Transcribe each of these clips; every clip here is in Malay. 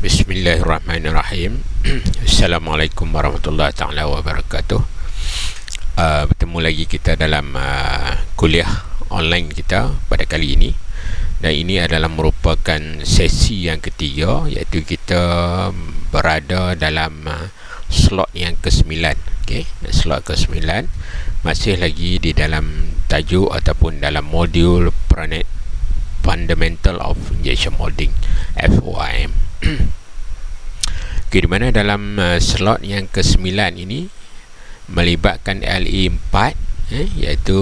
Bismillahirrahmanirrahim. Assalamualaikum warahmatullahi taala wabarakatuh. Bertemu lagi kita dalam kuliah online kita pada kali ini, dan ini adalah merupakan sesi yang ketiga, iaitu kita berada dalam slot yang ke-9. Okey, slot ke-9 masih lagi di dalam tajuk ataupun dalam modul Fundamental of Injection Molding, FOIM. Okay, di mana dalam slot yang ke-9 ini melibatkan LE4, iaitu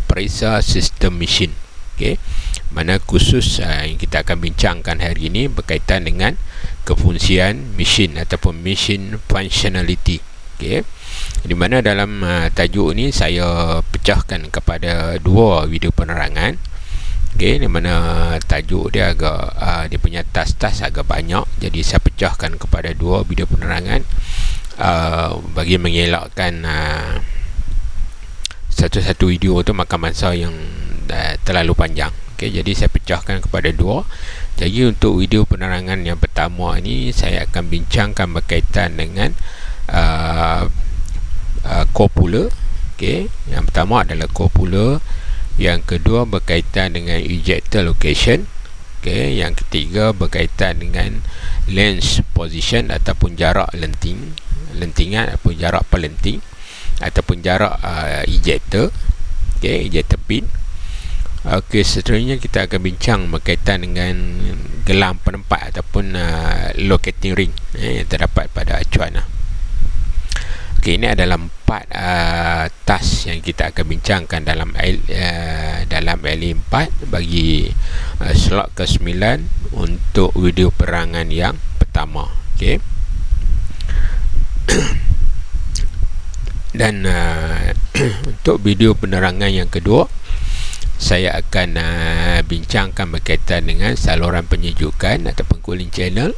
Pressure System Machine. Okay, mana khusus yang kita akan bincangkan hari ini berkaitan dengan kefungsian mesin ataupun machine functionality. Okay, di mana dalam tajuk ini saya pecahkan kepada dua video penerangan. Okay, di mana tajuk dia agak dia punya tas-tas agak banyak, jadi saya pecahkan kepada dua video penerangan bagi mengelakkan satu-satu video tu makan masa yang terlalu panjang. Okay, jadi saya pecahkan kepada dua. Jadi untuk video penerangan yang pertama ini saya akan bincangkan berkaitan dengan copula. Okay, yang pertama adalah copula. Yang kedua berkaitan dengan ejector location. Okay, yang ketiga berkaitan dengan lens position ataupun jarak lentingan ataupun jarak pelenting ataupun jarak ejector. Okay, ejector pin. Okay, seterusnya kita akan bincang berkaitan dengan gelang penempat ataupun locating ring yang terdapat pada acuan. Okay, ini adalah 4 task yang kita akan bincangkan dalam LE4 bagi slot ke-9 untuk video penerangan yang pertama. Okay. Dan untuk video penerangan yang kedua, saya akan bincangkan berkaitan dengan saluran penyejukan ataupun cooling channel,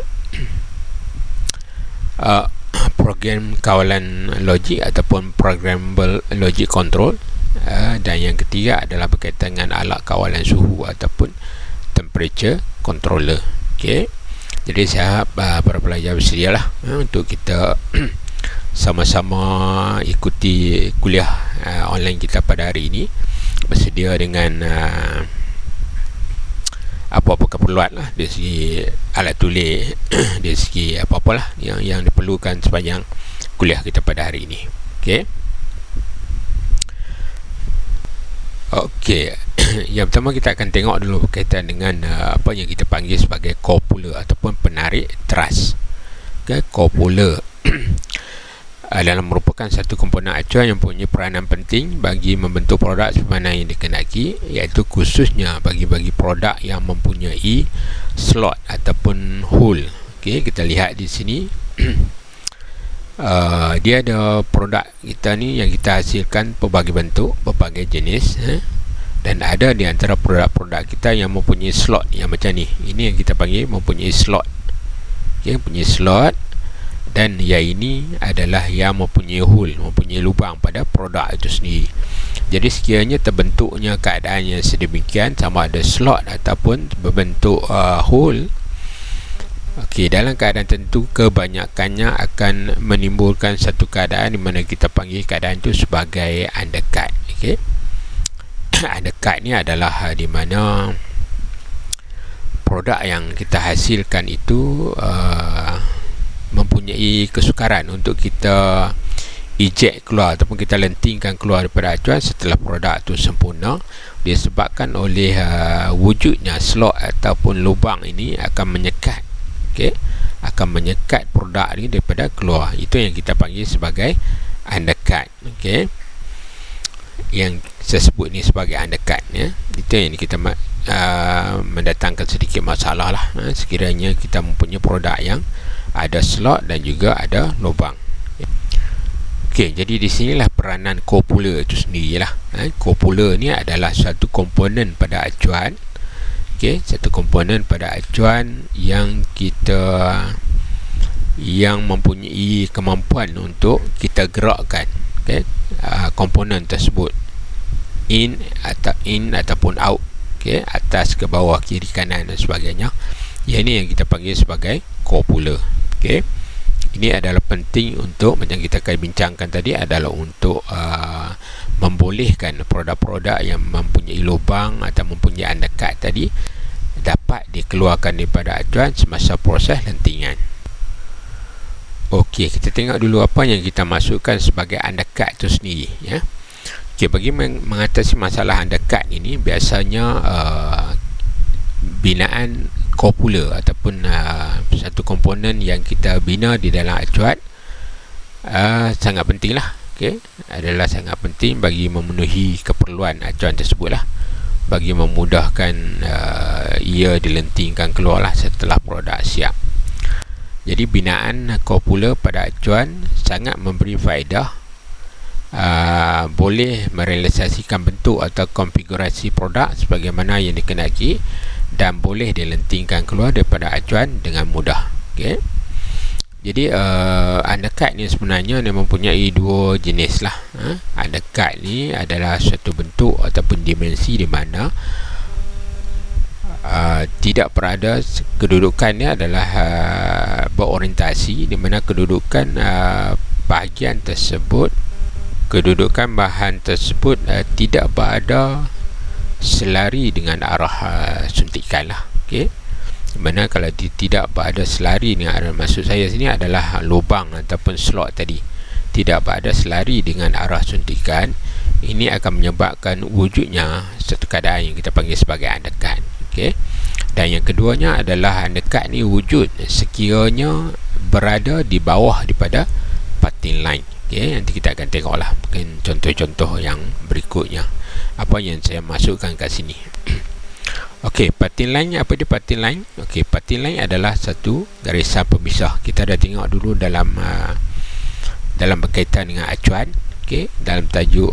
program kawalan logik ataupun programmable logic control, dan yang ketiga adalah berkaitan dengan alat kawalan suhu ataupun temperature controller. Okay. Jadi saya para pelajar bersedialah untuk kita sama-sama ikuti kuliah online kita pada hari ini, bersedia dengan apa-apa keperluan lah dari segi alat tulis, dari segi apa-apalah yang diperlukan sepanjang kuliah kita pada hari ini. Okey. Okey. Yang pertama kita akan tengok dulu berkaitan dengan apa yang kita panggil sebagai copula ataupun penarik teras. Okey, copula adalah merupakan satu komponen acuan yang punya peranan penting bagi membentuk produk sebagaimana yang dikehendaki, iaitu khususnya bagi produk yang mempunyai slot ataupun hole. Okey, kita lihat di sini dia ada produk kita ni yang kita hasilkan pelbagai bentuk, pelbagai jenis, dan ada di antara produk-produk kita yang mempunyai slot yang macam ni. Ini yang kita panggil mempunyai slot. Okey, mempunyai slot. Dan yang ini adalah yang mempunyai hole, mempunyai lubang pada produk itu sendiri. Jadi sekiranya terbentuknya keadaan yang sedemikian, sama ada slot ataupun berbentuk hole, okey, dalam keadaan tentu kebanyakannya akan menimbulkan satu keadaan di mana kita panggil keadaan itu sebagai undercut. Okey, undercut ni adalah di mana produk yang kita hasilkan itu mempunyai kesukaran untuk kita eject keluar ataupun kita lentingkan keluar daripada acuan setelah produk itu sempurna, disebabkan oleh wujudnya slot ataupun lubang ini akan menyekat. Okey, akan menyekat produk ini daripada keluar. Itu yang kita panggil sebagai undercut. Okey, yang saya sebut ni sebagai undercut, ya. Itu yang kita mendatangkan sedikit masalah lah, sekiranya kita mempunyai produk yang ada slot dan juga ada lubang. Okey, jadi di sinilah peranan copula itu sendirilah. Copula ni adalah satu komponen pada acuan. Okey, satu komponen pada acuan yang mempunyai kemampuan untuk kita gerakkan, okey, komponen tersebut in ataupun out, okey, atas ke bawah, kiri kanan dan sebagainya. Yang ini yang kita panggil sebagai copula. Okey. Ini adalah penting untuk, macam kita akan bincangkan tadi, adalah untuk membolehkan produk-produk yang mempunyai lubang atau mempunyai undercut tadi dapat dikeluarkan daripada acuan semasa proses lentingan. Okey, kita tengok dulu apa yang kita masukkan sebagai undercut itu sendiri, ya. Okey, bagi mengatasi masalah undercut ini, biasanya binaan copula ataupun satu komponen yang kita bina di dalam acuan sangat penting lah. Okay, adalah sangat penting bagi memenuhi keperluan acuan tersebut lah, bagi memudahkan ia dilentingkan keluar lah setelah produk siap. Jadi binaan copula pada acuan sangat memberi faedah, boleh merealisasikan bentuk atau konfigurasi produk sebagaimana yang dikehendaki dan boleh dilentingkan keluar daripada acuan dengan mudah. Okay. Jadi undercut ni sebenarnya dia mempunyai dua jenis lah. Undercut ni adalah satu bentuk ataupun dimensi di mana tidak berada, kedudukannya adalah berorientasi, di mana kedudukan bahagian tersebut, kedudukan bahan tersebut tidak berada selari dengan arah suntikan lah. Okay. Mana kalau tidak berada selari dengan arah, maksud saya sini adalah lubang ataupun slot tadi tidak berada selari dengan arah suntikan, ini akan menyebabkan wujudnya satu keadaan yang kita panggil sebagai undercut. Okay. Dan yang keduanya adalah undercut ni wujud sekiranya berada di bawah daripada parting line. Okay. Nanti kita akan tengoklah mungkin contoh-contoh yang berikutnya apa yang saya masukkan kat sini. Okey, parting line, apa dia parting line? Okey, parting line adalah satu garisan pemisah. Kita dah tengok dulu dalam berkaitan dengan acuan. Okey, dalam tajuk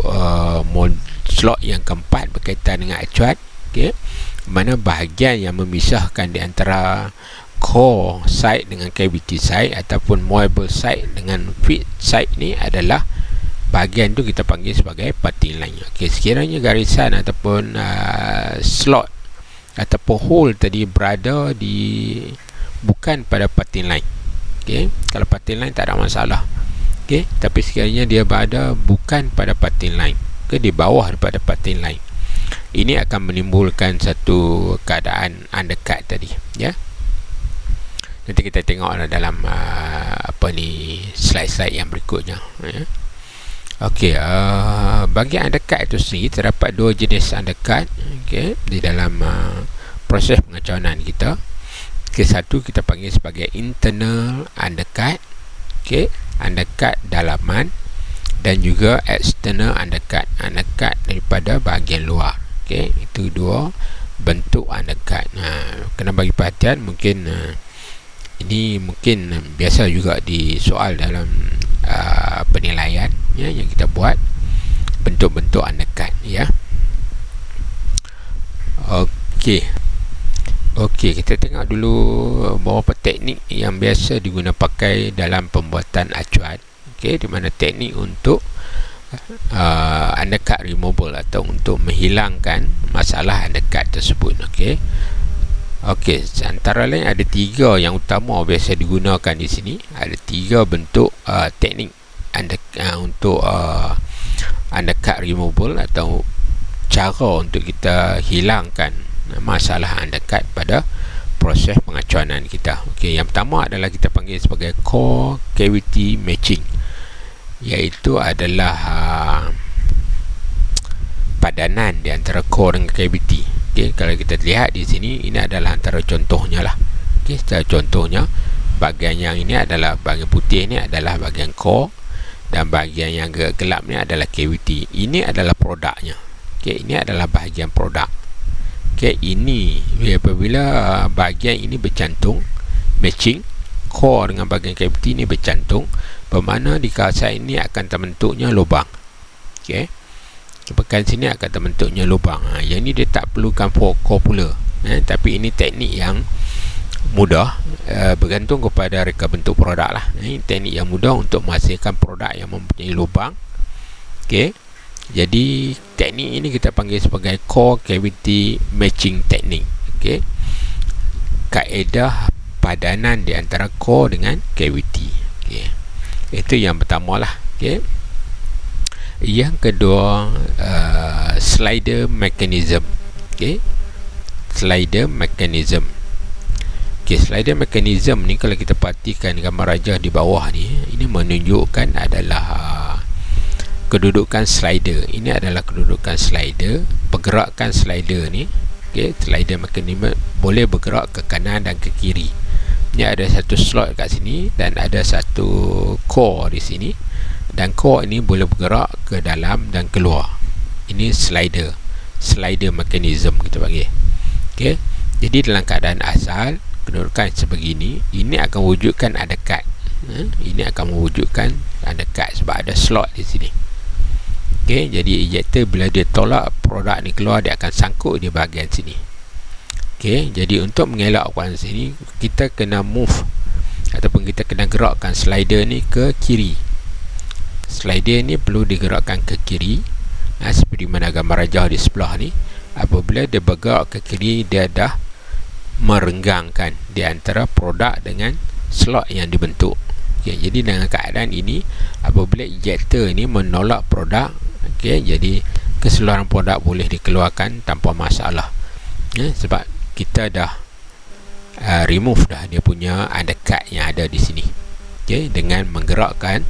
slot yang keempat berkaitan dengan acuan. Okey, mana bahagian yang memisahkan di antara core side dengan cavity side ataupun movable side dengan fit side ni adalah bahagian tu kita panggil sebagai parting line. Okey, sekiranya garisan ataupun slot ataupun hole tadi berada di bukan pada parting line. Okey, kalau parting line tak ada masalah. Okey, tapi sekiranya dia berada bukan pada parting line, ke di bawah daripada parting line, ini akan menimbulkan satu keadaan undercut tadi, ya. Nanti kita tengok dalam slide-slide yang berikutnya, ya. Okey, bagi undercut itu sendiri terdapat dua jenis undercut, okey, di dalam proses pengacuanan kita. Okey, satu kita panggil sebagai internal undercut, okey, undercut dalaman, dan juga external undercut, undercut daripada bahagian luar. Okey, itu dua bentuk undercut. Kena bagi perhatian, mungkin ini mungkin biasa juga di soal dalam penilaian, ya, yang kita buat bentuk-bentuk undercut, ya. Okey, kita tengok dulu beberapa teknik yang biasa digunakan pakai dalam pembuatan acuan. Okey, di mana teknik untuk undercut removal atau untuk menghilangkan masalah undercut tersebut. Okey, antara lain ada tiga yang utama biasa digunakan di sini. Ada tiga bentuk teknik untuk undercut removal atau cara untuk kita hilangkan masalah undercut pada proses pengacuanan kita. Okey, yang pertama adalah kita panggil sebagai core cavity matching, iaitu adalah padanan di antara core dengan cavity. Okey, kalau kita lihat di sini, ini adalah antara contohnya lah. Okey, secara contohnya, bahagian yang ini adalah bahagian putih ni adalah bahagian core, dan bahagian yang gelap ni adalah cavity. Ini adalah produknya. Okey, ini adalah bahagian produk. Okey, ini apabila bahagian ini bercantung, matching core dengan bahagian cavity ini bercantung, bermakna di kawasan ini akan terbentuknya lubang. Okey, bahagian sini akan terbentuknya lubang. Yang ini dia tak perlukan copula, tapi ini teknik yang mudah, bergantung kepada reka bentuk produk lah. Ini teknik yang mudah untuk menghasilkan produk yang mempunyai lubang. Okey, jadi teknik ini kita panggil sebagai core cavity matching teknik. Okey, kaedah padanan di antara core dengan cavity. Okay. Itu yang pertama lah. Okay. Yang kedua, slider mechanism. Okay. Slider mechanism. Okay, slider mechanism ni kalau kita perhatikan gambar rajah di bawah ni, ini menunjukkan adalah kedudukan slider. Ini adalah kedudukan slider. Pergerakan slider ni, okay, slider mechanism boleh bergerak ke kanan dan ke kiri. Ini ada satu slot kat sini dan ada satu core di sini, dan core ini boleh bergerak ke dalam dan keluar. Ini slider mechanism kita panggil. Okay. Jadi dalam keadaan asal, kedudukan sebegini, ini akan wujudkan undercut. Ini akan mewujudkan undercut sebab ada slot di sini. Okay, jadi ejector bila dia tolak produk ni keluar, dia akan sangkut di bahagian sini. Okay, jadi untuk mengelakkan sini, kita kena move ataupun kita kena gerakkan slider ni ke kiri. Slider ni perlu digerakkan ke kiri, seperti mana gambar rajah di sebelah ni. Apabila dia bergerak ke kiri, dia dah merenggangkan di antara produk dengan slot yang dibentuk. Okay, jadi dengan keadaan ini, apabila ejector ini menolak produk, okay, jadi keseluruhan produk boleh dikeluarkan tanpa masalah. Sebab kita dah remove dah dia punya undercut yang ada di sini. Okay, dengan menggerakkan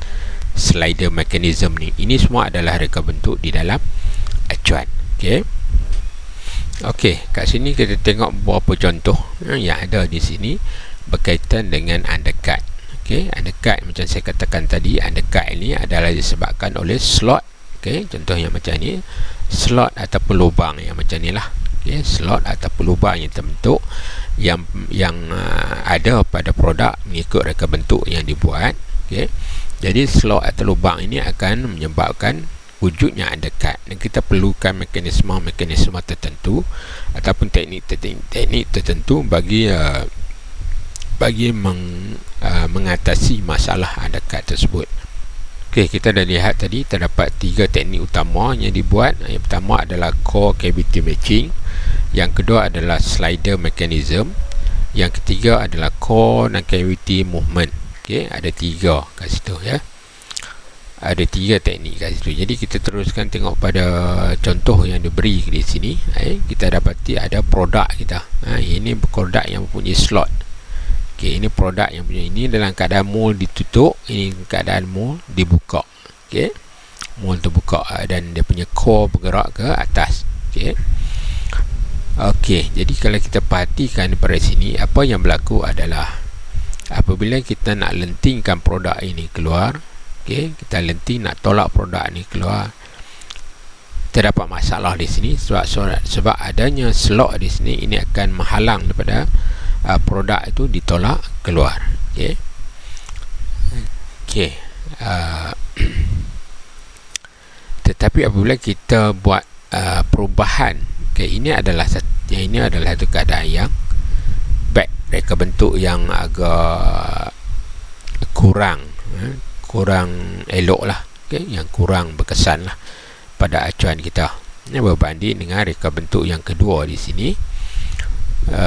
slider mechanism ni. Ini semua adalah reka bentuk di dalam acuan. Okay. Okey, kat sini kita tengok beberapa contoh yang ada di sini berkaitan dengan undercut. Okey, undercut macam saya katakan tadi, undercut ini adalah disebabkan oleh slot. Okey, contoh yang macam ni, slot ataupun lubang yang macam ni lah. Okey, slot ataupun lubang yang terbentuk yang ada pada produk mengikut reka bentuk yang dibuat. Okey, jadi slot atau lubang ini akan menyebabkan wujudnya undercut, dan kita perlukan mekanisme tertentu ataupun teknik tertentu bagi mengatasi masalah undercut tersebut. Okey, kita dah lihat tadi terdapat 3 teknik utama yang dibuat. Yang pertama adalah core cavity matching, yang kedua adalah slider mechanism, yang ketiga adalah core dan cavity movement. Okey, ada 3 kat situ ya. Ada 3 teknik kat situ. Jadi kita teruskan tengok pada contoh yang diberi di sini. Kita dapati ada produk kita. Ini produk yang mempunyai slot. Okey, ini produk yang punya, ini dalam keadaan mold ditutup, ini keadaan mold dibuka. Okey, mold terbuka dan dia punya core bergerak ke atas. Okey. Okey, jadi kalau kita perhatikan pada sini, apa yang berlaku adalah apabila kita nak lentingkan produk ini keluar, okey, kita lenting nak tolak produk ni keluar, terdapat masalah di sini sebab adanya slot di sini. Ini akan menghalang daripada produk itu ditolak keluar. Okey. Okey. Tetapi apabila kita buat perubahan, okey, ini adalah satu keadaan yang baik, reka bentuk yang agak kurang elok lah, okay? Yang kurang berkesan lah pada acuan kita. Ini berbanding dengan reka bentuk yang kedua di sini.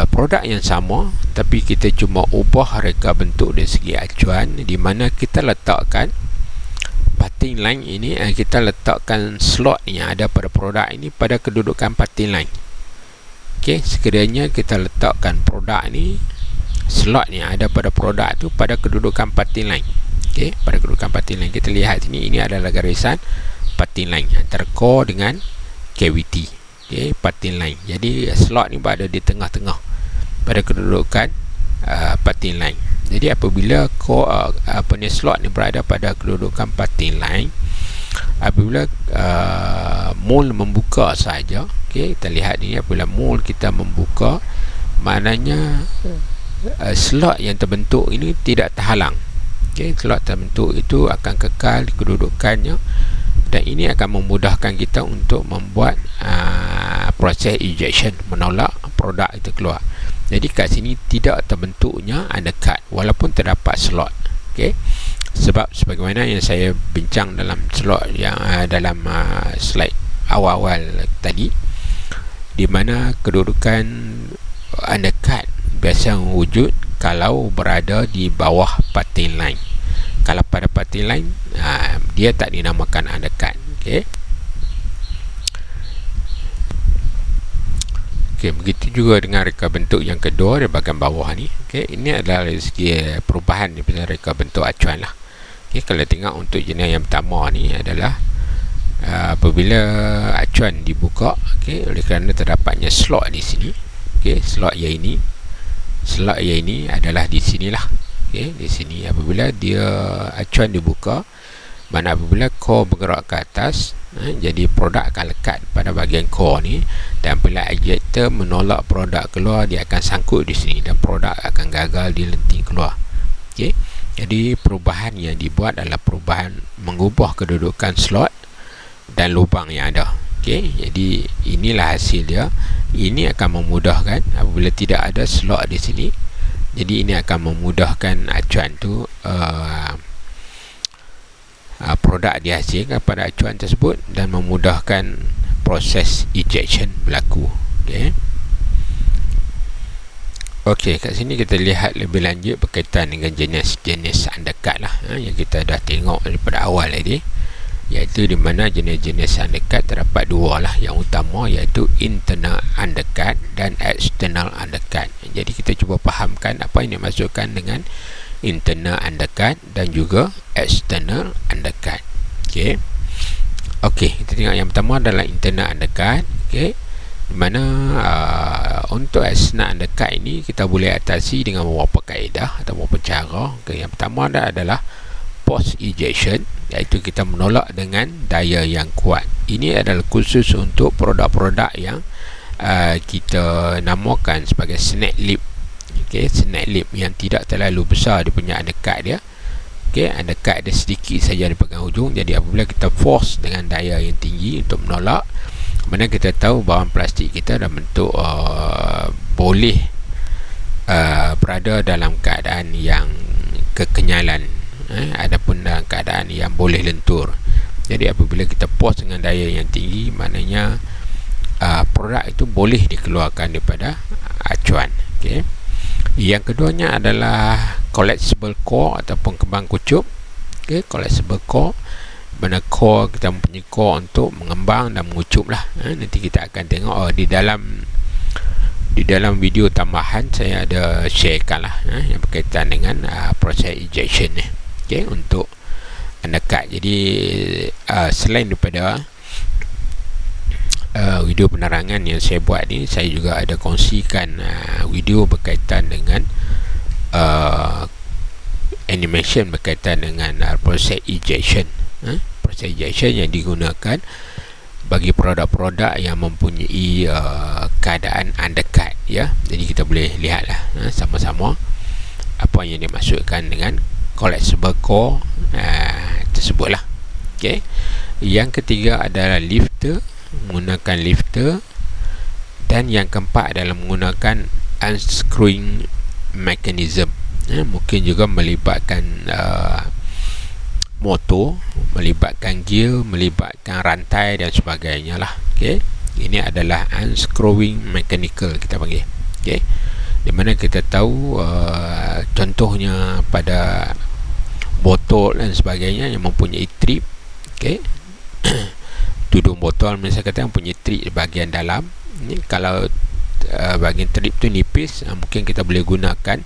Produk yang sama, tapi kita cuma ubah reka bentuk dari segi acuan, di mana kita letakkan parting line ini, kita letakkan slot yang ada pada produk ini pada kedudukan parting line. Okay, sekiranya kita letakkan produk ni, slot yang ada pada produk itu pada kedudukan parting line. Okay, pada kedudukan parting line, kita lihat sini, ini adalah garisan parting line antara core dengan cavity. Okay, parting line. Jadi slot ni berada di tengah-tengah pada kedudukan parting line. Jadi apabila core slot ni berada pada kedudukan parting line, apabila mold membuka saja, okay, kita lihat ni, apabila mold kita membuka, maknanya slot yang terbentuk ini tidak terhalang. Okay, slot terbentuk itu akan kekal di kedudukannya, dan ini akan memudahkan kita untuk membuat proses ejection, menolak produk itu keluar. Jadi kat sini tidak terbentuknya undercut walaupun terdapat slot. Okay, sebab sebagaimana yang saya bincang dalam slot yang dalam slide awal-awal tadi, di mana kedudukan undercut biasa wujud kalau berada di bawah parting line. Kalau pada parting line, dia tak dinamakan undercut. Okey. Okey, begitu juga dengan reka bentuk yang kedua di bahagian bawah ni. Okey, ini adalah dari segi perubahan daripada reka bentuk acuan lah. Okey, kalau tengok untuk jenis yang pertama ni adalah apabila acuan dibuka, okey, oleh kerana terdapatnya slot di sini. Okey, slot yang ini adalah di sinilah. Okey, di sini apabila dia acuan dibuka, mana apabila core bergerak ke atas, jadi produk akan lekat pada bahagian core ni, dan bila ejector menolak produk keluar, dia akan sangkut di sini dan produk akan gagal dilenting keluar. Okey, jadi perubahan yang dibuat adalah perubahan mengubah kedudukan slot dan lubang yang ada. Okey, jadi inilah hasil dia. Ini akan memudahkan apabila tidak ada slot di sini. Jadi ini akan memudahkan acuan tu produk dihasilkan pada acuan tersebut dan memudahkan proses ejection berlaku. Okey. Okey, kat sini kita lihat lebih lanjut berkaitan dengan jenis-jenis undercut lah, yang kita dah tengok daripada awal tadi, iaitu di mana jenis-jenis undercut terdapat dua lah. Yang utama iaitu internal undercut dan external undercut. Jadi kita cuba fahamkan apa yang dimaksudkan dengan internal undercut dan juga external undercut. Okey. Okey, kita tengok yang pertama adalah internal undercut. Okey, di mana untuk external undercut ini kita boleh atasi dengan beberapa kaedah atau beberapa cara. Okey, yang pertama adalah post ejection, iaitu kita menolak dengan daya yang kuat. Ini adalah khusus untuk produk-produk yang kita namakan sebagai snake lip. Okey, snake lip yang tidak terlalu besar dia punya undercut dia. Okey, undercut dia sedikit saja di pegang hujung. Jadi apabila kita force dengan daya yang tinggi untuk menolak, mana kita tahu bahan plastik kita dalam bentuk boleh berada dalam keadaan yang kekenyalan, adapun dalam keadaan yang boleh lentur. Jadi apabila kita force dengan daya yang tinggi, maknanya produk itu boleh dikeluarkan daripada acuan. Okey. Yang keduanya adalah collapsible core ataupun kembang kucup. Okey, collapsible core, mana core kita mempunyai core untuk mengembang dan mengucup lah. Nanti kita akan tengok di dalam video tambahan saya ada sharekan lah yang berkaitan dengan proses ejection ni. Okey, untuk undercut. Jadi selain daripada video penerangan yang saya buat ni, saya juga ada kongsikan video berkaitan dengan animation berkaitan dengan proses ejection. Proses ejection yang digunakan bagi produk-produk yang mempunyai keadaan undercut, ya. Jadi kita boleh lihatlah sama-sama apa yang dimaksudkan dengan collapsible core tersebutlah. Okey. Yang ketiga adalah lifter, menggunakan lifter, dan yang keempat adalah menggunakan unscrewing mechanism. Mungkin juga melibatkan motor, melibatkan gear, melibatkan rantai dan sebagainya lah. Okey, ini adalah unscrewing mechanical kita panggil. Okey, di mana kita tahu contohnya pada botol dan sebagainya yang mempunyai trip. Okey, tudung botol misalnya kata yang mempunyai trip di bahagian dalam ni, kalau bahagian trip tu nipis, mungkin kita boleh gunakan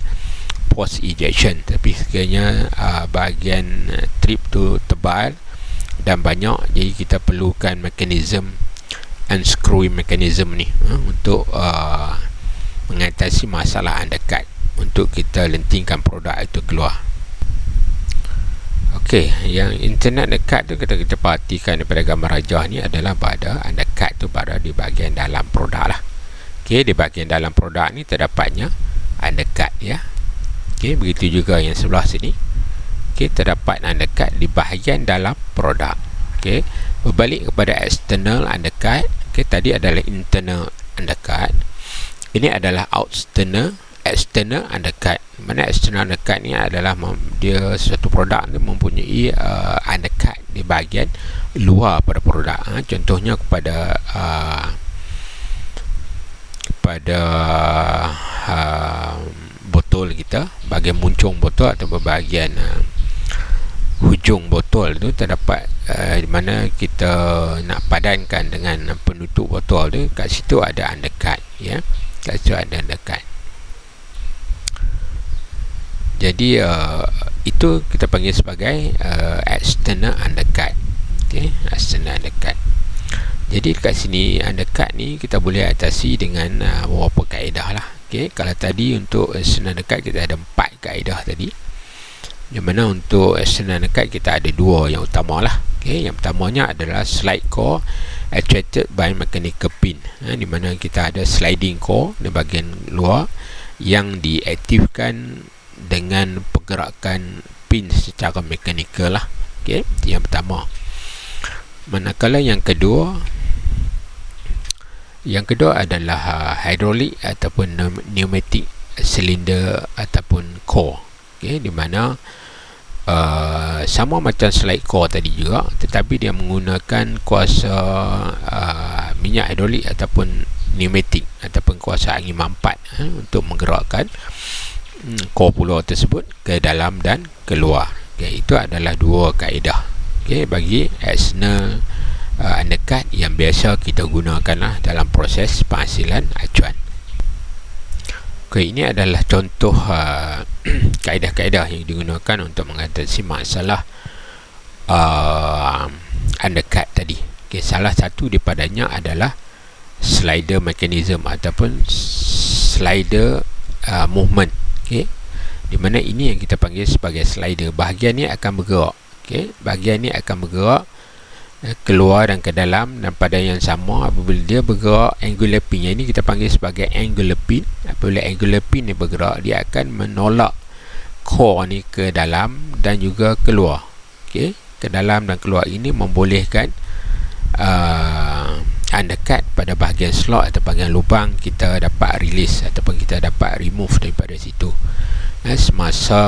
post ejection. Tapi sekiranya bahagian trip tu tebal dan banyak, jadi kita perlukan mekanisme unscrewing mechanism ni untuk mengatasi masalah undercut, untuk kita lentingkan produk itu keluar. Okey, yang internet undercut tu kita perhatikan daripada gambar rajah ni adalah pada undercut tu berada di bahagian dalam produk lah. Okey, di bahagian dalam produk ni terdapatnya undercut, ya. Okey, begitu juga yang sebelah sini. Okey, terdapat undercut di bahagian dalam produk. Okey, berbalik kepada external undercut. Okey, tadi adalah internal undercut. Ini adalah external undercut. Mana external undercut ni adalah dia suatu produk ni mempunyai undercut di bahagian luar pada produk. Contohnya kepada botol kita, bahagian muncung botol atau bahagian hujung botol tu terdapat di mana kita nak padankan dengan penutup botol tu, kat situ ada undercut, ya. Kat situ ada undercut. Jadi itu kita panggil sebagai external undercut. Okay, external undercut. Jadi kat sini undercut ni kita boleh atasi dengan beberapa kaedah lah. Okay, kalau tadi untuk external undercut kita ada 4 kaedah tadi, yang mana untuk external undercut kita ada 2 yang utama lah. Okay, yang pertamanya adalah slide core actuated by mechanical pin, di mana kita ada sliding core di bahagian luar yang diaktifkan dengan pergerakan pin secara mekanikal lah. Okay, yang pertama. Manakala yang kedua adalah hydraulic ataupun pneumatic cylinder ataupun core. Okay, di mana sama macam slide core tadi juga, tetapi dia menggunakan kuasa minyak hidrolik ataupun pneumatik ataupun kuasa angin mampat untuk menggerakkan core pulau tersebut ke dalam dan keluar. Okay, itu adalah 2 kaedah, okay, bagi external undercut yang biasa kita gunakan lah dalam proses penghasilan acuan. Okay, ini adalah contoh kaedah-kaedah yang digunakan untuk mengatasi masalah undercut tadi. Okay, salah satu daripadanya adalah slider mechanism ataupun slider movement. Okay, di mana ini yang kita panggil sebagai slider. Bahagian ni akan bergerak. Okay, bahagian ni akan bergerak keluar dan ke dalam, dan pada yang sama apabila dia bergerak angular pin, yang ini kita panggil sebagai angular pin. Apabila angular pin ni bergerak, dia akan menolak core ni ke dalam dan juga keluar. Okay, ke dalam dan keluar ini membolehkan undercut pada bahagian slot atau bahagian lubang kita dapat release ataupun kita dapat remove daripada situ semasa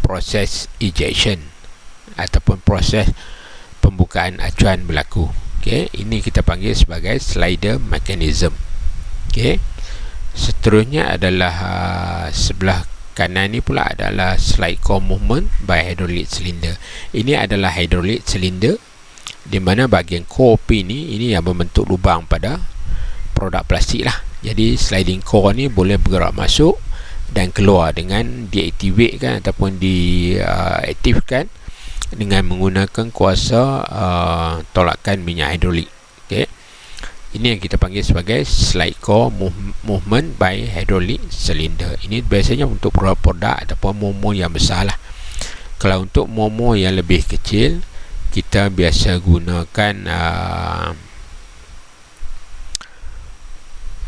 proses ejection ataupun proses pembukaan acuan berlaku. Okay, ini kita panggil sebagai slider mechanism. Okay, seterusnya adalah sebelah kanan ni pula adalah slide core movement by hydraulic cylinder. Ini adalah hydraulic cylinder di mana bahagian core pin ni, ini yang membentuk lubang pada produk plastik lah. Jadi sliding core ni boleh bergerak masuk dan keluar dengan diaktifkan ataupun diaktifkan dengan menggunakan kuasa tolakan minyak hidrolik. Okay, ini yang kita panggil sebagai slide core movement by hydraulic cylinder. Ini biasanya untuk produk-produk ataupun momo yang besar lah. Kalau untuk momo yang lebih kecil, kita biasa gunakan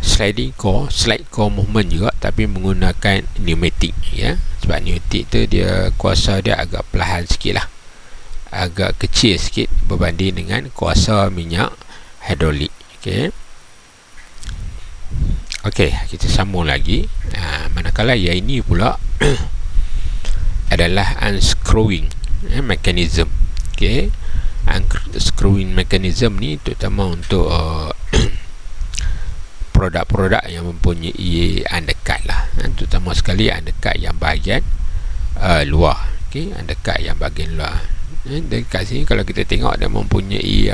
slide core movement juga, tapi menggunakan pneumatik, ya. Sebab pneumatik tu dia kuasa dia agak perlahan sikit lah, agak kecil sikit berbanding dengan kuasa minyak hidrolik. Okey, kita sambung lagi. Manakala yang ini pula adalah unscrewing mechanism. Okay, unscrewing mechanism ni terutama untuk produk-produk yang mempunyai undercut lah, terutama sekali undercut yang bahagian luar. Okay, undercut yang bahagian luar. Dan kat sini kalau kita tengok dia mempunyai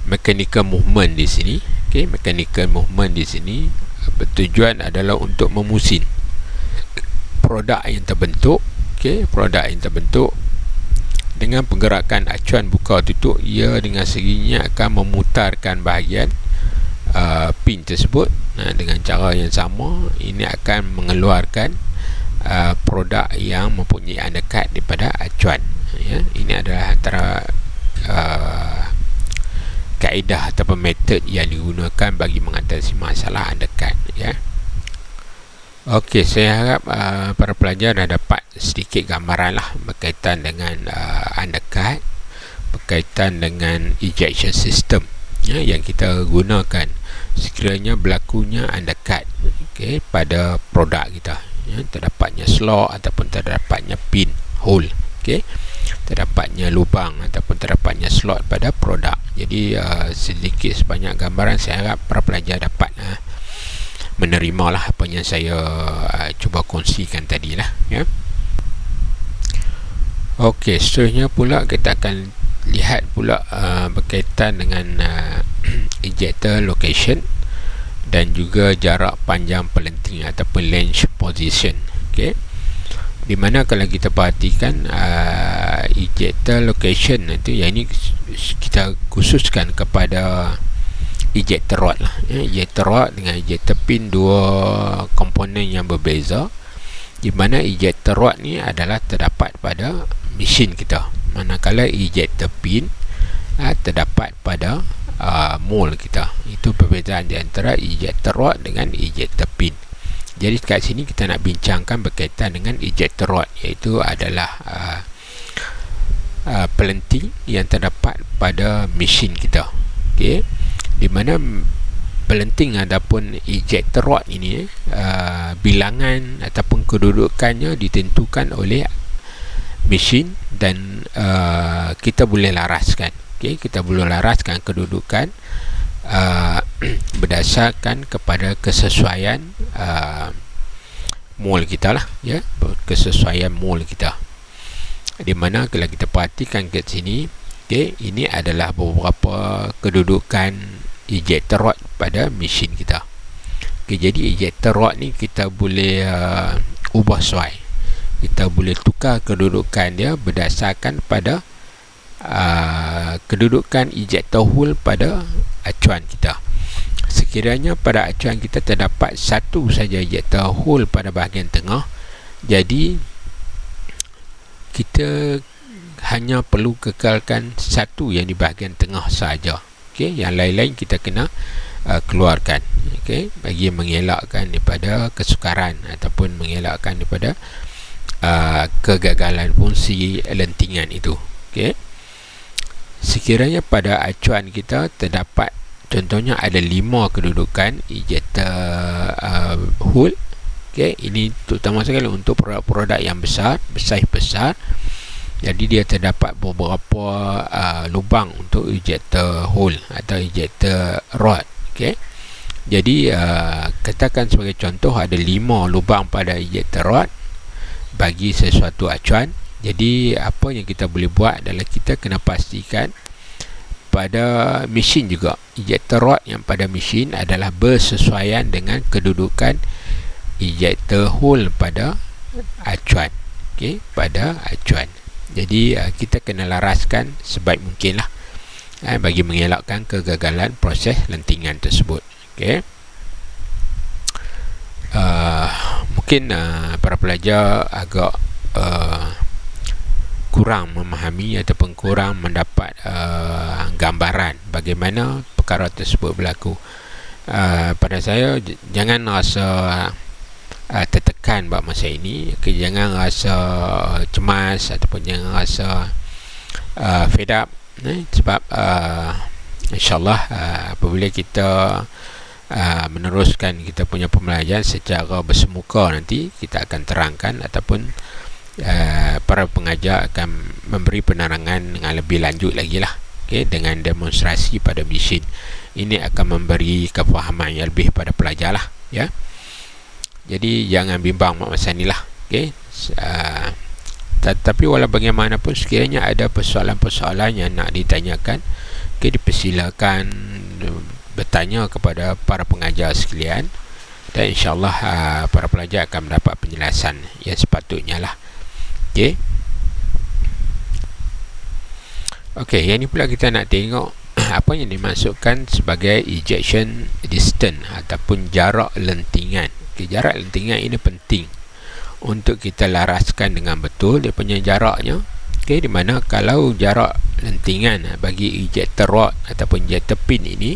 mechanical movement di sini. Okay, mechanical movement di sini bertujuan adalah untuk memusin produk yang terbentuk. Okay, produk yang terbentuk dengan penggerakan acuan buka tutup, ia dengan sendirinya akan memutarkan bahagian pin tersebut. Dengan cara yang sama, ini akan mengeluarkan produk yang mempunyai undercut daripada acuan. Ya, ini adalah antara kaedah ataupun metod yang digunakan bagi mengatasi masalah undercut. Ya. Okey, saya harap para pelajar dah dapat sedikit gambaran lah berkaitan dengan undercut, berkaitan dengan ejection system, ya, yang kita gunakan sekiranya berlakunya undercut, okay, pada produk kita, ya, terdapatnya slot ataupun terdapatnya pin hole, okay, terdapatnya lubang ataupun terdapatnya slot pada produk. Jadi sedikit sebanyak gambaran saya harap para pelajar dapat menerimalah apa yang saya cuba kongsikan tadi lah, ya. Okey, seterusnya pula kita akan lihat pula berkaitan dengan ejector location dan juga jarak panjang pelenting ataupun launch position. Okey, di mana kalau kita perhatikan ejector location itu, yang ini kita khususkan kepada ejector rod lah, ya. Ejector rod dengan ejector pin, dua komponen yang berbeza, di mana ejector rod ni adalah terdapat pada mesin kita, manakala ejector pin terdapat pada mold kita. Itu perbezaan di antara ejector rod dengan ejector pin. Jadi kat sini kita nak bincangkan berkaitan dengan ejector rod, iaitu adalah pelenting yang terdapat pada mesin kita. Okey, di mana pelenting ataupun ejector rod ini bilangan ataupun kedudukannya ditentukan oleh mesin dan kita boleh laraskan. Okey, kita boleh laraskan kedudukan berdasarkan kepada kesesuaian mold kita lah, ya, kesesuaian mold kita. Di mana kalau kita perhatikan kat sini, okey, ini adalah beberapa kedudukan ejector rod pada mesin kita. Okey, jadi ejector rod ni kita boleh ubah sesuai. Kita boleh tukar kedudukan dia berdasarkan pada kedudukan ejector hole pada acuan kita. Sekiranya pada acuan kita terdapat satu saja ejector hole pada bahagian tengah, jadi kita hanya perlu kekalkan satu yang di bahagian tengah saja. Okey, yang lain-lain kita kena keluarkan, okey, bagi mengelakkan daripada kesukaran ataupun mengelakkan daripada kegagalan fungsi lentingan itu. Okey, sekiranya pada acuan kita terdapat, contohnya ada 5 kedudukan ejector hole. Okey, ini terutama sekali untuk produk-produk yang besar, besar. Jadi dia terdapat beberapa lubang untuk ejector hole atau ejector rod. Okey, jadi katakan sebagai contoh ada 5 lubang pada ejector rod bagi sesuatu acuan. Jadi apa yang kita boleh buat adalah kita kena pastikan pada mesin juga ejector rod yang pada mesin adalah bersesuaian dengan kedudukan ejector hole pada acuan. Okey, pada acuan. Jadi kita kena laraskan sebaik mungkin lah, bagi mengelakkan kegagalan proses lentingan tersebut. Okey, mungkin para pelajar agak kurang memahami ataupun kurang mendapat gambaran bagaimana perkara tersebut berlaku. Pada saya, jangan rasa tertekan buat masa ini. Okay, jangan rasa cemas ataupun jangan rasa fed up, sebab insyaAllah apabila kita meneruskan kita punya pembelajaran secara bersemuka, nanti kita akan terangkan ataupun para pengajar akan memberi penerangan dengan lebih lanjut lagi lah, okay, dengan demonstrasi pada mesin. Ini akan memberi kefahaman yang lebih pada pelajar lah, ya. Jadi jangan bimbang masa ni lah, okay. Tapi walau bagaimanapun, sekiranya ada persoalan-persoalan yang nak ditanyakan, okay, dipersilakan bertanya kepada para pengajar sekalian, dan insyaAllah para pelajar akan mendapat penjelasan yang sepatutnya lah. Okay. Okey, yang ni pula kita nak tengok apa yang dimaksudkan sebagai ejection distance ataupun jarak lentingan. Okay, jarak lentingan ini penting untuk kita laraskan dengan betul dia punya jaraknya. Okay, di mana kalau jarak lentingan bagi ejector rod ataupun ejector pin ini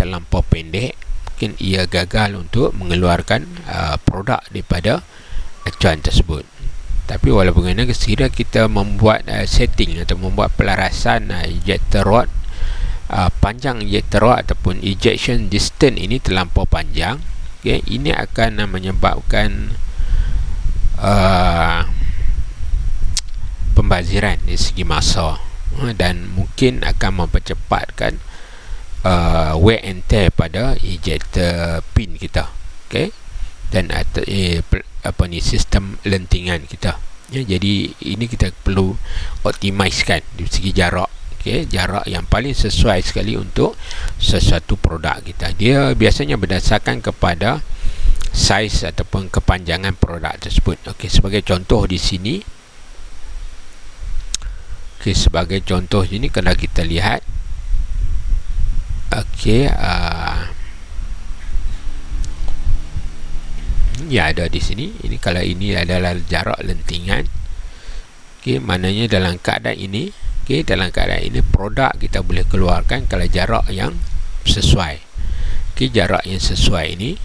terlampau pendek, mungkin ia gagal untuk mengeluarkan produk daripada acuan tersebut. Tapi walaupun sekiranya kita membuat setting atau membuat pelarasan ejector rod, panjang ejector rod ataupun ejection distance ini terlampau panjang, okay, ini akan menyebabkan pembaziran dari segi masa dan mungkin akan mempercepatkan wear and tear pada ejector pin kita. okey, dan apa ni, sistem lentingan kita, ya. Jadi ini kita perlu optimizekan dari segi jarak, okey, jarak yang paling sesuai sekali untuk sesuatu produk kita. Dia biasanya berdasarkan kepada saiz ataupun kepanjangan produk tersebut. Okey, sebagai contoh di sini, okey, sebagai contoh ini kalau kita lihat, okey, ya, ada di sini. Ini kalau ini adalah jarak lentingan, okey, maknanya dalam keadaan ini, okey, dalam keadaan ini produk kita boleh keluarkan kalau jarak yang sesuai. Okey, jarak yang sesuai ini,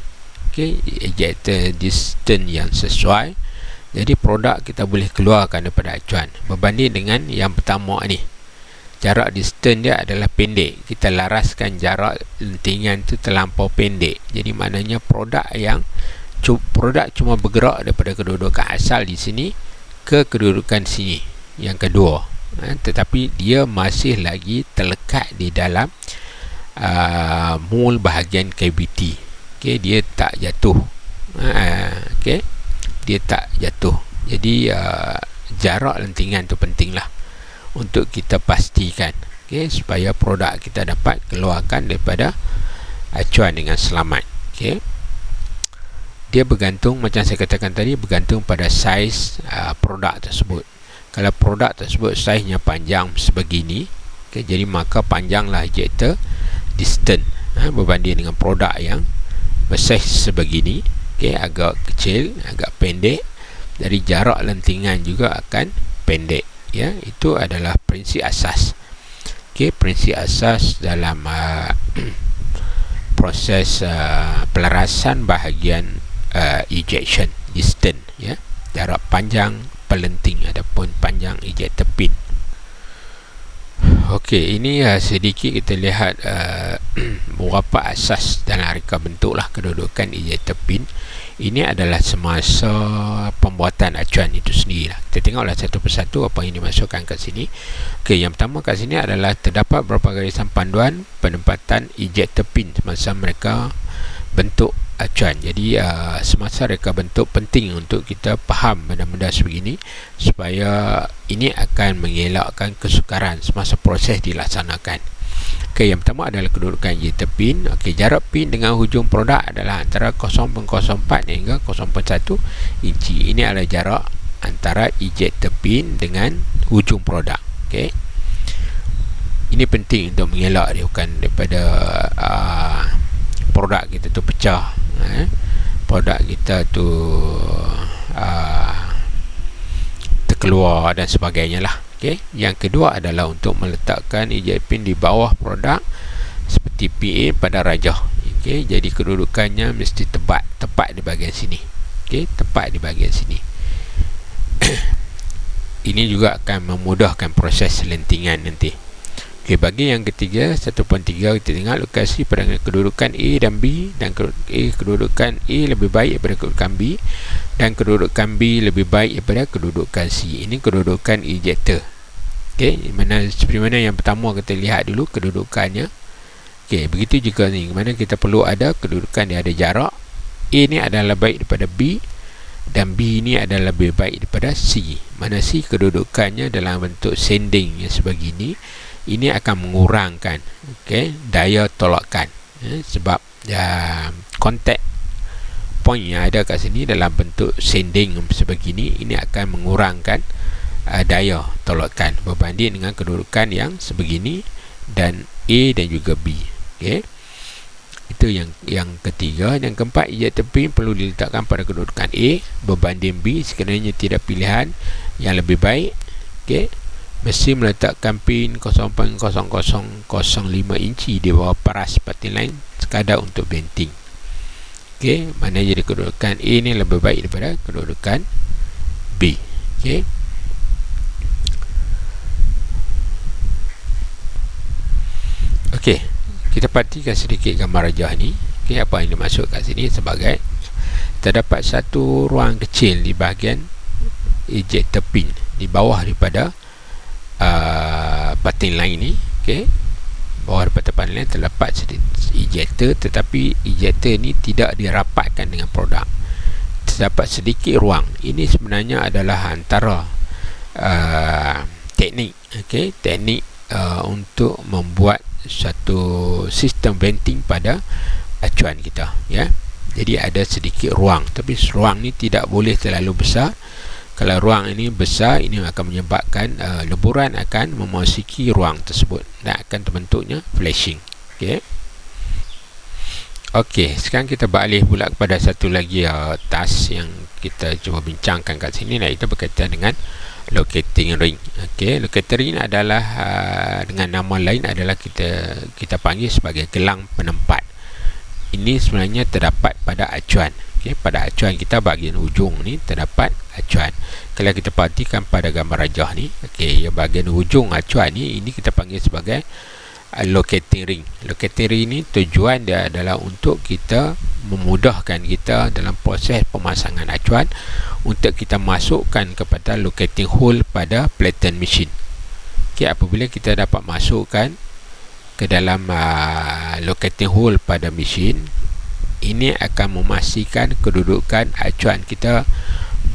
okey, ejector distance yang sesuai, jadi produk kita boleh keluarkan daripada acuan. Berbanding dengan yang pertama ni, jarak distance dia adalah pendek, kita laraskan jarak lentingan tu terlampau pendek, jadi maknanya produk cuma bergerak daripada kedudukan asal di sini ke kedudukan sini yang kedua, tetapi dia masih lagi terlekat di dalam mold bahagian cavity. Okey, dia tak jatuh, okey, dia tak jatuh. Jadi jarak lentingan tu pentinglah untuk kita pastikan, okey, supaya produk kita dapat keluarkan daripada acuan dengan selamat. Okey, dia bergantung, macam saya katakan tadi, bergantung pada saiz produk tersebut. Kalau produk tersebut saiznya panjang sebegini, okey, jadi maka panjanglah ejector distance berbanding dengan produk yang bersaiz sebegini, okey, agak kecil, agak pendek, dari jarak lentingan juga akan pendek, ya. Itu adalah prinsip asas. Okey, prinsip asas dalam proses pelarasan bahagian ejection distance, ya, jarak panjang pelenting ataupun panjang ejector pin. Okey, ini sedikit kita lihat beberapa asas dalam reka bentuk lah kedudukan ejector pin. Ini adalah semasa pembuatan acuan itu sendiri lah. Kita tengoklah satu persatu apa yang dimasukkan kat sini. Okey, yang pertama kat sini adalah terdapat beberapa garisan panduan penempatan ejector pin semasa mereka bentuk acuan. Jadi semasa reka bentuk penting untuk kita faham benda-benda sebegini, supaya ini akan mengelakkan kesukaran semasa proses dilaksanakan. Okey, yang pertama adalah kedudukan ejector pin. Okey, jarak pin dengan hujung produk adalah antara 0.04 hingga 0.1 inci. Ini adalah jarak antara ejector pin dengan hujung produk. Okey, ini penting untuk mengelak daripada produk kita tu pecah, produk kita tu terkeluar dan sebagainya lah. Okay. Yang kedua adalah untuk meletakkan ejector pin di bawah produk seperti PA pada rajah. Okay. Jadi kedudukannya mesti tepat di bahagian sini. Okay. Tepat di bahagian sini. Ini juga akan memudahkan proses lentingan nanti. Okay, bagi yang ketiga 1.3, kita tengok lokasi pada kedudukan A dan B, dan kedudukan A lebih baik daripada kedudukan B, dan kedudukan B lebih baik daripada kedudukan C. Ini kedudukan ejector. Okey, seperti mana yang pertama kita lihat dulu kedudukannya. Okey, begitu juga ni, mana kita perlu ada kedudukan dia ada jarak. A ni adalah baik daripada B dan B ni adalah lebih baik daripada C. Mana C kedudukannya dalam bentuk sending yang sebegini, ini akan mengurangkan, okay, daya tolakan, sebab contact point yang ada kat sini dalam bentuk sending sebegini, ini akan mengurangkan daya tolakan berbanding dengan kedudukan yang sebegini dan A dan juga B. Okay. Itu yang ketiga. Yang keempat, ejector pin perlu diletakkan pada kedudukan A berbanding B sekiranya tidak pilihan yang lebih baik. Okay. Mesti meletakkan pin 0.0005 inci di bawah paras parting line sekadar untuk venting. Okey, mana jadi kedudukan A ni lebih baik daripada kedudukan B. Okey. Okey, kita perhatikan sedikit gambar rajah ni. Okey, apa yang dimasuk kat sini sebagai terdapat satu ruang kecil di bahagian ejector pin di bawah daripada parting line ni. Okey, bawah daripada parting line terdapat ejector, tetapi ejector ni tidak dirapatkan dengan produk. Terdapat sedikit ruang. Ini sebenarnya adalah antara teknik, teknik untuk membuat satu sistem venting pada acuan kita, ya. Jadi ada sedikit ruang, tapi ruang ni tidak boleh terlalu besar. Kalau ruang ini besar, ini akan menyebabkan leburan akan memasuki ruang tersebut dan akan terbentuknya flashing. Okey, sekarang kita beralih pula kepada satu lagi task yang kita cuba bincangkan kat sini, iaitu berkaitan dengan locating ring. Locating ring adalah dengan nama lain adalah kita panggil sebagai gelang penempat. Ini sebenarnya terdapat pada acuan. Pada acuan kita bahagian hujung ni terdapat acuan. Kalau kita perhatikan pada gambar rajah ni, bahagian hujung acuan ni, ini kita panggil sebagai locating ring. Locating ring ni tujuan dia adalah untuk kita memudahkan kita dalam proses pemasangan acuan, untuk kita masukkan kepada locating hole pada Platen machine. Apabila kita dapat masukkan ke dalam locating hole pada mesin, ini akan memastikan kedudukan acuan kita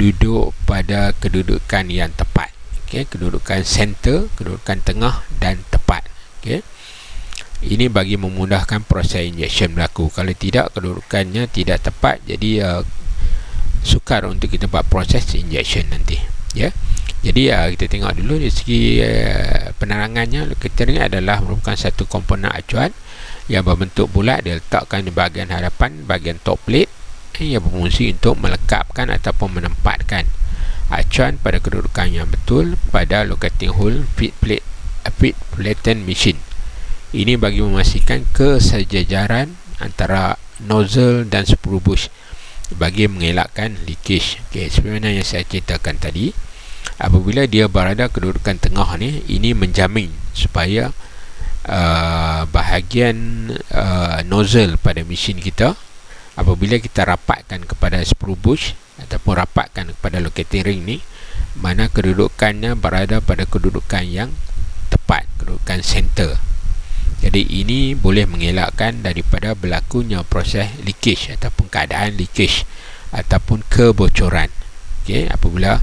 duduk pada kedudukan yang tepat. Kedudukan center, kedudukan tengah dan tepat. Ini bagi memudahkan proses injection berlaku. Kalau tidak, kedudukannya tidak tepat, jadi sukar untuk kita buat proses injection nanti. Jadi kita tengok dulu dari segi penerangannya. Locating ring adalah merupakan satu komponen acuan yang berbentuk bulat, diletakkan di bahagian hadapan, bahagian top plate, yang berfungsi untuk melekapkan ataupun menempatkan acuan pada kedudukan yang betul pada locating hole feed Platen machine. Ini bagi memastikan kesejajaran antara nozzle dan screw bush, bagi mengelakkan leakage. Sebenarnya yang saya ceritakan tadi, apabila dia berada kedudukan tengah ni, ini menjamin supaya bahagian nozzle pada mesin kita, apabila kita rapatkan kepada screw bush ataupun rapatkan kepada locating ring ni, mana kedudukannya berada pada kedudukan yang tepat, kedudukan center. Jadi ini boleh mengelakkan daripada berlakunya proses leakage ataupun keadaan leakage ataupun kebocoran. Apabila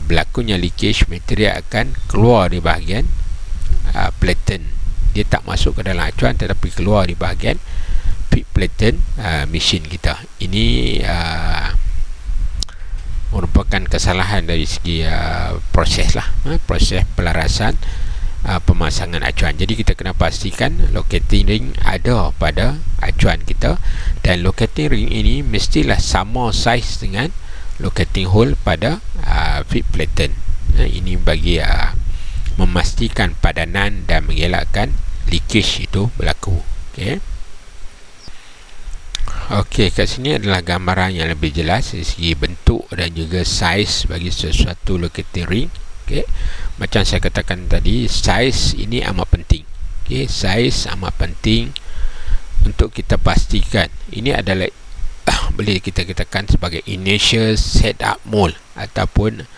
berlakunya leakage, material akan keluar di bahagian Platen. Dia tak masuk ke dalam acuan, tetapi keluar di bahagian feed Platen mesin kita. Ini merupakan kesalahan dari segi proses lah, proses pelarasan pemasangan acuan. Jadi kita kena pastikan locating ring ada pada acuan kita, dan locating ring ini mestilah sama saiz dengan locating hole pada feed Platen. Ini bagi memastikan padanan dan mengelakkan leakage itu berlaku. Okey, kat sini adalah gambaran yang lebih jelas dari segi bentuk dan juga saiz bagi sesuatu locating ring. Macam saya katakan tadi, saiz ini amat penting. Saiz amat penting untuk kita pastikan. Ini adalah boleh kita katakan sebagai initial setup mold ataupun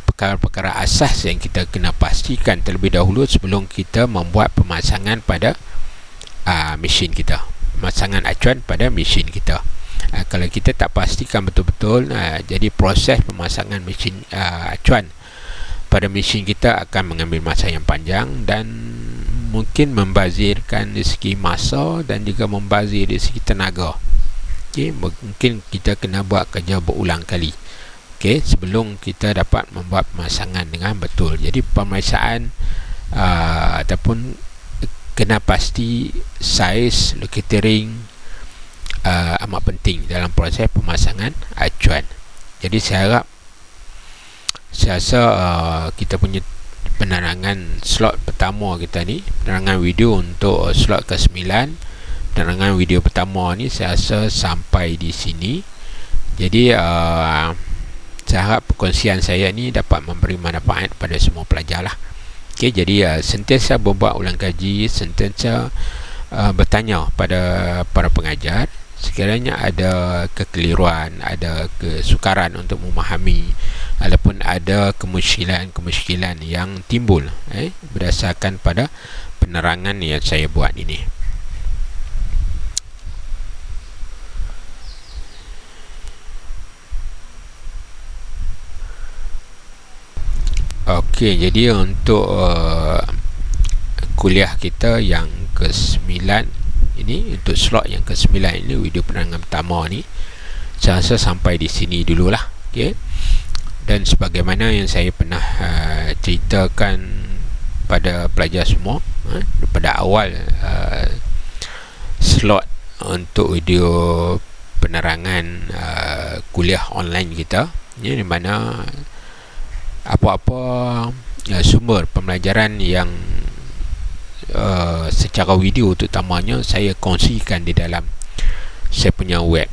perkara-perkara asas yang kita kena pastikan terlebih dahulu sebelum kita membuat pemasangan pada mesin kita, pemasangan acuan pada mesin kita. Kalau kita tak pastikan betul-betul, jadi proses pemasangan mesin acuan pada mesin kita akan mengambil masa yang panjang dan mungkin membazirkan dari segi masa dan juga membazir dari segi tenaga. Mungkin kita kena buat kerja berulang kali sebelum kita dapat membuat pemasangan dengan betul. Jadi pemeriksaan ataupun kena pasti saiz locating ring amat penting dalam proses pemasangan acuan. Jadi saya rasa kita punya penerangan slot pertama kita ni, penerangan video untuk slot ke-9, penerangan video pertama ni saya rasa sampai di sini. Jadi saya harap perkongsian saya ni dapat memberi manfaat pada semua pelajar lah. Jadi sentiasa membuat ulang kaji, sentiasa bertanya pada para pengajar sekiranya ada kekeliruan, ada kesukaran untuk memahami ataupun ada kemusykilan yang timbul berdasarkan pada penerangan yang saya buat ini. Okey, jadi untuk kuliah kita yang ke-9 ini, untuk slot yang ke-9 ini, video penerangan pertama ni, saya rasa sampai di sini dululah. Okey. Dan sebagaimana yang saya pernah ceritakan pada pelajar semua pada awal slot untuk video penerangan kuliah online kita, di mana apa-apa sumber pembelajaran yang secara video terutamanya saya kongsikan di dalam saya punya web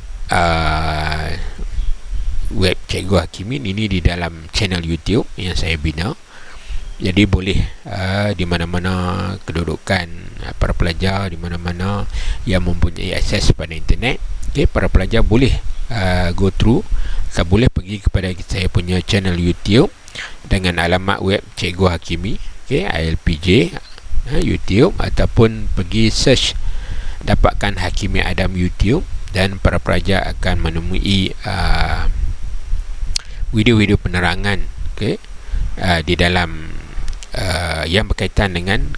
Cikgu Hakimin ini, di dalam channel YouTube yang saya bina. Jadi boleh di mana-mana kedudukan para pelajar, di mana-mana yang mempunyai akses pada internet, para pelajar boleh go through, atau boleh pergi kepada saya punya channel YouTube dengan alamat web Cikgu Hakimi, ILPJ YouTube, ataupun pergi search dapatkan Hakimi Adam YouTube, dan para pelajar akan menemui video-video penerangan di dalam yang berkaitan dengan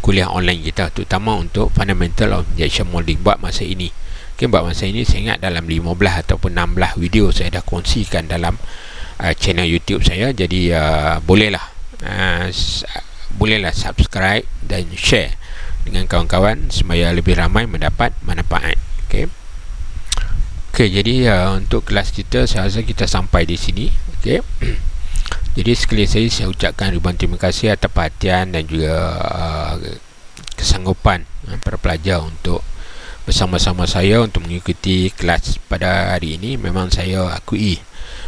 kuliah online kita, terutama untuk Fundamental of Injection Molding. Buat masa ini saya ingat dalam 15 ataupun 16 video saya dah kongsikan dalam channel YouTube saya. Jadi bolehlah subscribe dan share dengan kawan-kawan supaya lebih ramai mendapat manfaat. Okey, jadi untuk kelas kita, saya rasa kita sampai di sini. Jadi sekali saya ucapkan ribuan terima kasih atas perhatian dan juga kesanggupan para pelajar untuk bersama-sama saya untuk mengikuti kelas pada hari ini. Memang saya akui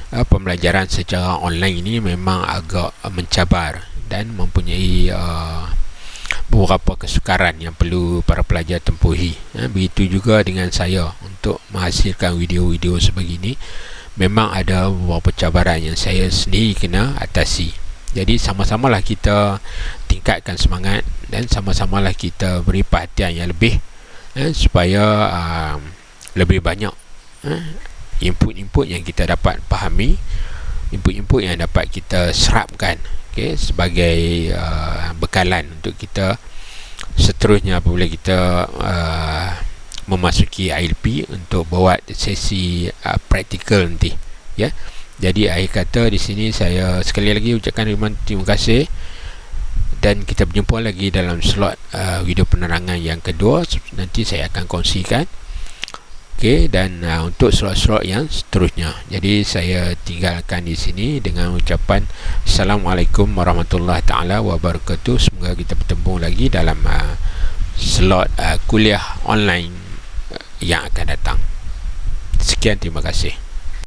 pembelajaran secara online ini memang agak mencabar dan mempunyai beberapa kesukaran yang perlu para pelajar tempuhi. Begitu juga dengan saya untuk menghasilkan video-video sebegini. Memang ada beberapa cabaran yang saya sendiri kena atasi. Jadi sama-samalah kita tingkatkan semangat dan sama-samalah kita beri perhatian yang lebih supaya lebih banyak input-input yang kita dapat fahami, input-input yang dapat kita serapkan sebagai bekalan untuk kita seterusnya apabila kita memasuki ILP untuk buat sesi praktikal nanti. Jadi akhir kata di sini saya sekali lagi ucapkan terima kasih, dan kita berjumpa lagi dalam slot video penerangan yang kedua. Nanti saya akan kongsikan. Dan untuk slot-slot yang seterusnya. Jadi saya tinggalkan di sini dengan ucapan Assalamualaikum warahmatullahi taala wabarakatuh. Semoga kita bertemu lagi dalam slot kuliah online yang akan datang. Sekian, terima kasih.